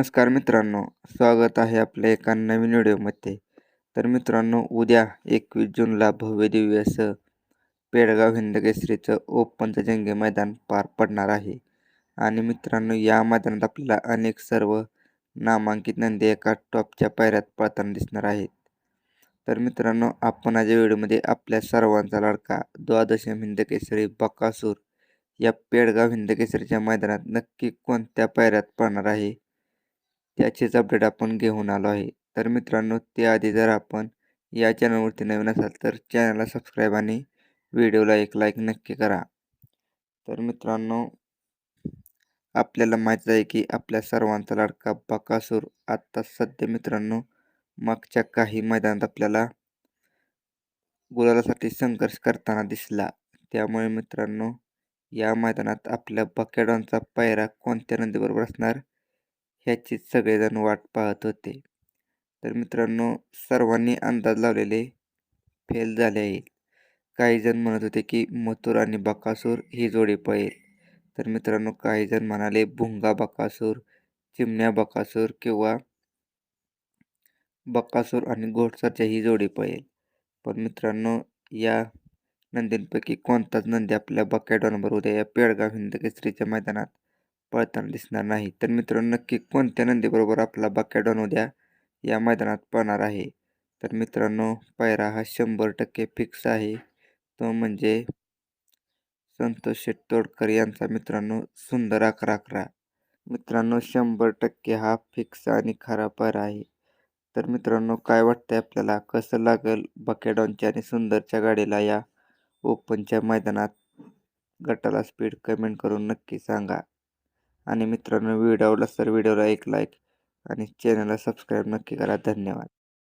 नमस्कार मित्रांनो, स्वागत आहे आपल्या एका नवीन व्हिडिओमध्ये. तर मित्रांनो, उद्या 21 जूनला भव्यदिव्य असं पेडगाव हिंदकेसरीचं ओपनचं जंगी मैदान पार पडणार आहे. आणि मित्रांनो, या मैदानात आपल्याला अनेक सर्व नामांकित नंदी एका टॉपच्या पायऱ्यात पळताना दिसणार आहेत. तर मित्रांनो, आपण आज या व्हिडिओमध्ये आपल्या सर्वांचा लाडका द्वादशम हिंदकेसरी बकासूर या पेडगाव हिंदकेसरीच्या मैदानात नक्की कोणत्या पायऱ्यात पळणार आहे त्याचीच अपडेट आपण घेऊन आलो आहे. तर मित्रांनो, त्याआधी जर आपण या चॅनलवरती नवीन असाल तर चॅनलला सबस्क्राईब आणि व्हिडिओला एक लाईक नक्की करा. तर मित्रांनो, आपल्याला माहीत आहे की आपल्या सर्वांचा लाडका बकासूर आत्ता सध्या मित्रांनो मागच्या काही मैदानात आपल्याला गुलालासाठी संघर्ष करताना दिसला. त्यामुळे मित्रांनो, या मैदानात आपल्या बकेडॉनचा पायरा कोणत्या नंदीबरोबर असणार ह्याचीच सगळेजण वाट पाहत होते. तर मित्रांनो, सर्वांनी अंदाज लावलेले फेल झाले आहेत. काही जण म्हणत होते की मथुर आणि बकासूर ही जोडी पळेल. तर मित्रांनो, काही जण म्हणाले भुंगा बकासूर, चिमण्या बकासूर किंवा बकासूर आणि घोडसरच्या ही जोडी पळेल. पण मित्रांनो, या नंदींपैकी कोणताच नंदी आपल्या बकायडॉनबरोबर उद्या या पेडगाव हिंदकेसरीच्या मैदानात पळताना दिसणार नाही. तर मित्रांनो, नक्की कोणत्या नंदीबरोबर आपला बकायडॉन उद्या या मैदानात पळणार आहे? तर मित्रांनो, पायरा हा 100% फिक्स आहे. तो म्हणजे संतोष शेठ तोडकर यांचा मित्रांनो सुंदर 11-11. मित्रांनो, 100% हा फिक्स आणि खरा पायरा आहे. तर मित्रांनो, काय वाटतंय आपल्याला, कसं लागेल बकेडॉनच्या आणि सुंदरच्या गाडीला या ओपनच्या मैदानात? गटाला स्पीड कमेंट करून नक्की सांगा. आणि मित्रांनो, व्हिडिओ आवडला तर व्हिडिओला एक लाईक आणि चॅनलला सबस्क्राईब नक्की करा. धन्यवाद.